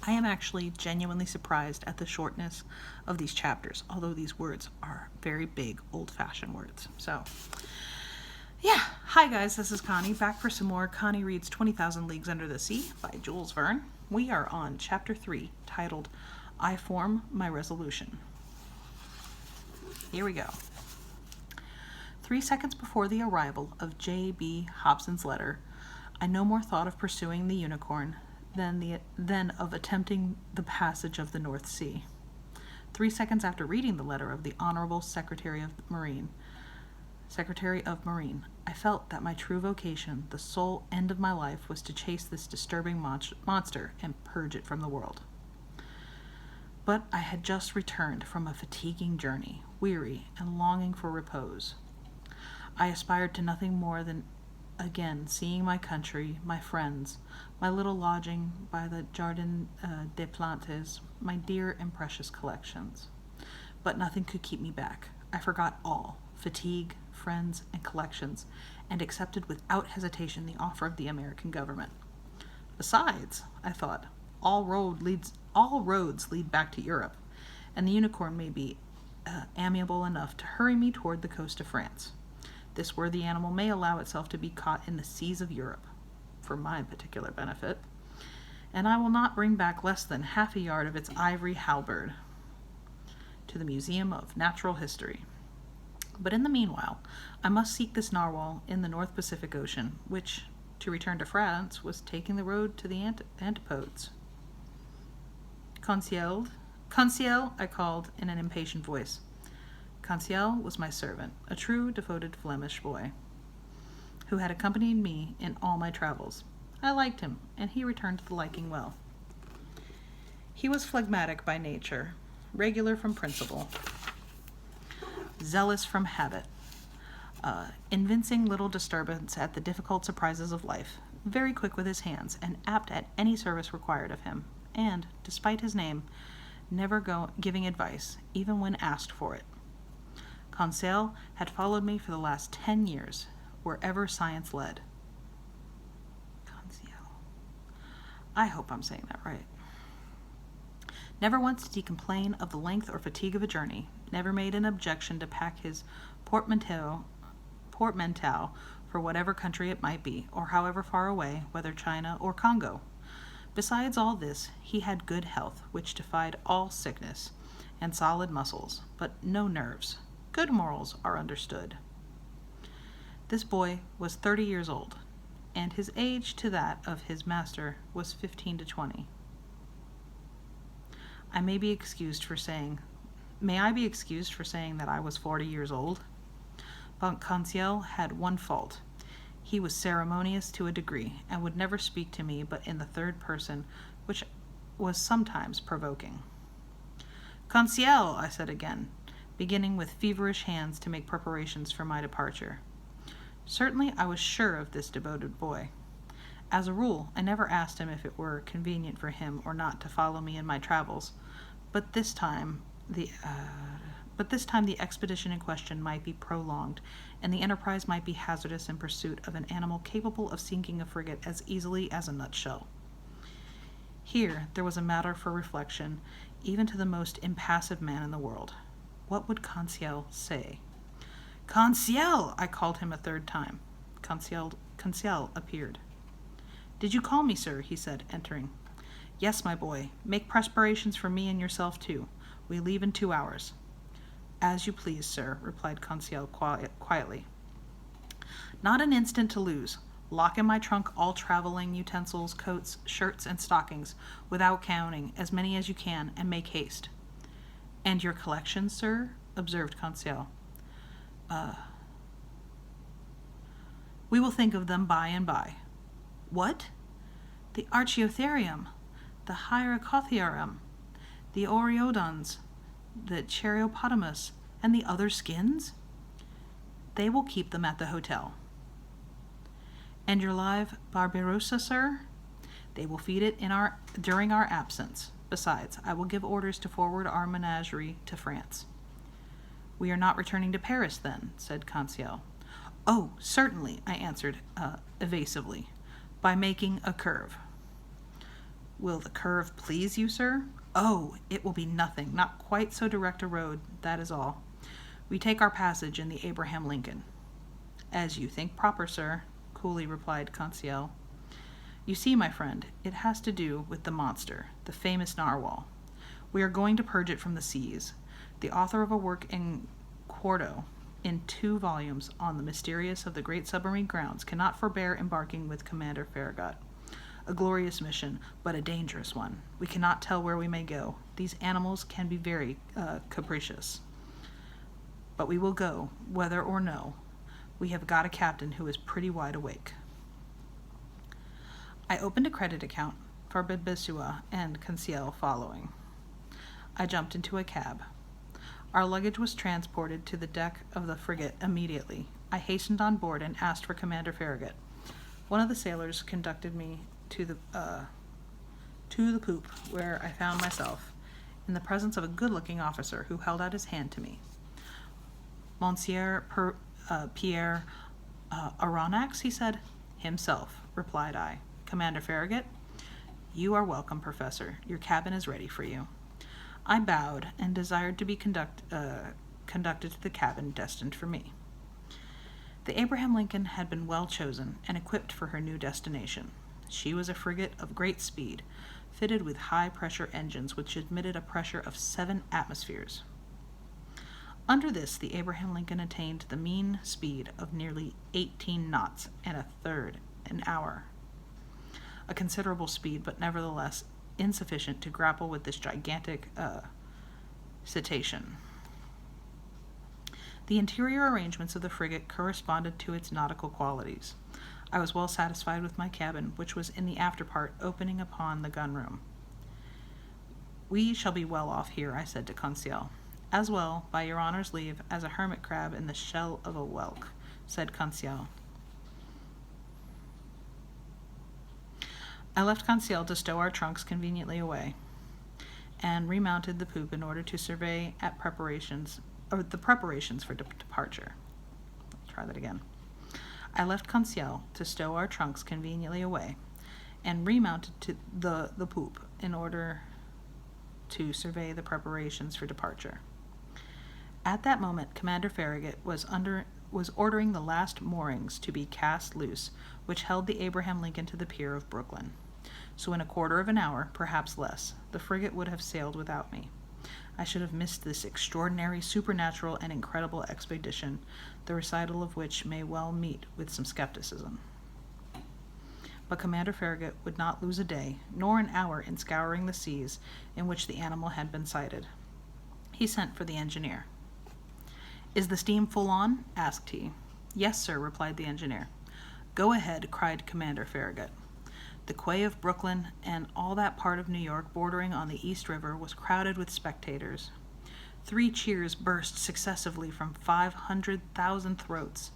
I am actually genuinely surprised at the shortness of these chapters, although these words are very big, old-fashioned words. So, yeah. Hi guys, this is Connie, back for some more Connie Reads 20,000 Leagues Under the Sea by Jules Verne. We are on Chapter 3, titled, I Form My Resolution. Here we go. 3 seconds before the arrival of J.B. Hobson's letter, I no more thought of pursuing the Unicorn than of attempting the passage of the North Sea. 3 seconds after reading the letter of the Honorable Secretary of Marine, I felt that my true vocation, the sole end of my life, was to chase this disturbing monster and purge it from the world. But I had just returned from a fatiguing journey, weary and longing for repose. I aspired to nothing more than again seeing my country, my friends, my little lodging by the Jardin des Plantes, my dear and precious collections. But nothing could keep me back. I forgot all, fatigue, friends, and collections, and accepted without hesitation the offer of the American government. Besides, I thought, all roads lead back to Europe, and the Unicorn may be amiable enough to hurry me toward the coast of France. This worthy animal may allow itself to be caught in the seas of Europe, for my particular benefit, and I will not bring back less than half a yard of its ivory halberd to the Museum of Natural History. But in the meanwhile, I must seek this narwhal in the North Pacific Ocean, which, to return to France, was taking the road to the antipodes. Conceal, I called in an impatient voice. Conceal was my servant, a true, devoted Flemish boy, who had accompanied me in all my travels. I liked him, and he returned the liking well. He was phlegmatic by nature, regular from principle, zealous from habit, evincing little disturbance at the difficult surprises of life, very quick with his hands, and apt at any service required of him, and, despite his name, never giving advice, even when asked for it. Conceal had followed me for the last 10 years, wherever science led. Conceal. I hope I'm saying that right. Never once did he complain of the length or fatigue of a journey, never made an objection to pack his portmanteau for whatever country it might be, or however far away, whether China or Congo. Besides all this, he had good health, which defied all sickness, and solid muscles, but no nerves. Good morals are understood. This boy was 30 years old, and his age to that of his master was 15 to 20. May I be excused for saying that I was 40 years old? But Conceal had one fault. He was ceremonious to a degree, and would never speak to me but in the third person, which was sometimes provoking. Conceal, I said again, beginning with feverish hands to make preparations for my departure. Certainly I was sure of this devoted boy. As a rule, I never asked him if it were convenient for him or not to follow me in my travels, but this time the expedition in question might be prolonged, and the enterprise might be hazardous in pursuit of an animal capable of sinking a frigate as easily as a nutshell. Here there was a matter for reflection, even to the most impassive man in the world. What would Conceal say? Conceal! I called him a third time. Conceal appeared. Did you call me, sir? He said, entering. Yes, my boy. Make preparations for me and yourself, too. We leave in 2 hours. As you please, sir, replied Conceal quietly. Not an instant to lose. Lock in my trunk all traveling utensils, coats, shirts, and stockings, without counting, as many as you can, and make haste. And your collection, sir? Observed Conceal. We will think of them by and by. What? The Archaeotherium, the Hyracothiarum, the Oreodons, the Chereopotamus, and the other skins? They will keep them at the hotel. And your live Barbarossa, sir? They will feed it during our absence. Besides, I will give orders to forward our menagerie to France. We are not returning to Paris, then, said Conceal. Oh, certainly, I answered evasively, by making a curve. Will the curve please you, sir? Oh, it will be nothing, not quite so direct a road, that is all. We take our passage in the Abraham Lincoln. As you think proper, sir, coolly replied Conceal. You see, my friend, it has to do with the monster, the famous narwhal. We are going to purge it from the seas. The author of a work in quarto, in 2 volumes, on the mysterious of the great submarine grounds, cannot forbear embarking with Commander Farragut. A glorious mission, but a dangerous one. We cannot tell where we may go. These animals can be very capricious. But we will go, whether or no. We have got a captain who is pretty wide awake. I opened a credit account for Bibisua and Conceal following. I jumped into a cab. Our luggage was transported to the deck of the frigate immediately. I hastened on board and asked for Commander Farragut. One of the sailors conducted me to the poop, where I found myself in the presence of a good-looking officer who held out his hand to me. Monsieur Pierre Aronnax, he said. Himself, replied I. Commander Farragut? You are welcome, Professor. Your cabin is ready for you. I bowed and desired to be conducted to the cabin destined for me. The Abraham Lincoln had been well chosen and equipped for her new destination. She was a frigate of great speed, fitted with high-pressure engines which admitted a pressure of 7 atmospheres. Under this, the Abraham Lincoln attained the mean speed of nearly 18 knots and a third an hour. A considerable speed, but nevertheless insufficient to grapple with this gigantic cetacean. The interior arrangements of the frigate corresponded to its nautical qualities. I was well satisfied with my cabin, which was in the after part, opening upon the gunroom. We shall be well off here, I said to Conceal. As well, by your honour's leave, as a hermit crab in the shell of a whelk, said Conceal. I left Conceal to stow our trunks conveniently away, and remounted the poop in order to survey the preparations for departure. Try that again. I left Conceal to stow our trunks conveniently away, and remounted to the poop in order to survey the preparations for departure. At that moment, Commander Farragut was ordering the last moorings to be cast loose, which held the Abraham Lincoln to the pier of Brooklyn. So in a quarter of an hour, perhaps less, the frigate would have sailed without me. I should have missed this extraordinary, supernatural, and incredible expedition, the recital of which may well meet with some skepticism. But Commander Farragut would not lose a day, nor an hour in scouring the seas in which the animal had been sighted. He sent for the engineer. "Is the steam full on?" asked he. "Yes, sir," replied the engineer. "Go ahead," cried Commander Farragut. The quay of Brooklyn and all that part of New York bordering on the East River was crowded with spectators. 3 cheers burst successively from 500,000 throats.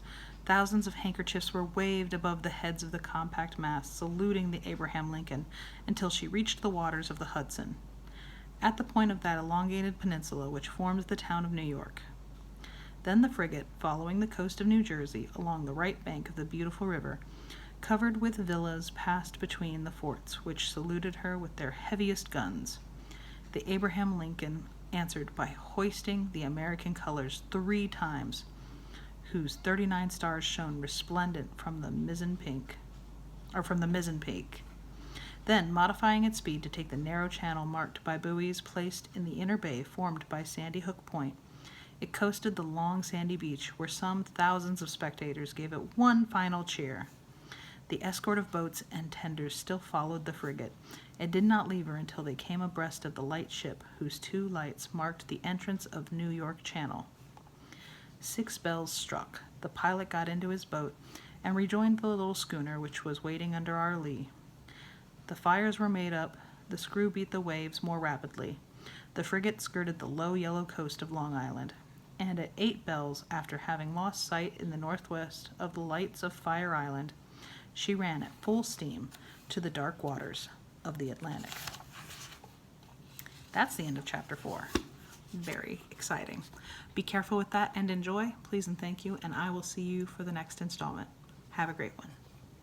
Thousands of handkerchiefs were waved above the heads of the compact mass, saluting the Abraham Lincoln until she reached the waters of the Hudson, at the point of that elongated peninsula which forms the town of New York. Then the frigate, following the coast of New Jersey along the right bank of the beautiful river, covered with villas, passed between the forts, which saluted her with their heaviest guns. The Abraham Lincoln answered by hoisting the American colors 3 times, whose 39 stars shone resplendent from the mizzen peak. Then, modifying its speed to take the narrow channel marked by buoys placed in the inner bay formed by Sandy Hook Point, it coasted the long sandy beach, where some thousands of spectators gave it one final cheer. The escort of boats and tenders still followed the frigate, and did not leave her until they came abreast of the light ship whose 2 lights marked the entrance of New York Channel. 6 bells struck. The pilot got into his boat and rejoined the little schooner which was waiting under our lee. The fires were made up, the screw beat the waves more rapidly. The frigate skirted the low yellow coast of Long Island, and at 8 bells, after having lost sight in the northwest of the lights of Fire Island, she ran at full steam to the dark waters of the Atlantic. That's the end of chapter 4. Very exciting. Be careful with that and enjoy. Please and thank you, and I will see you for the next installment. Have a great one.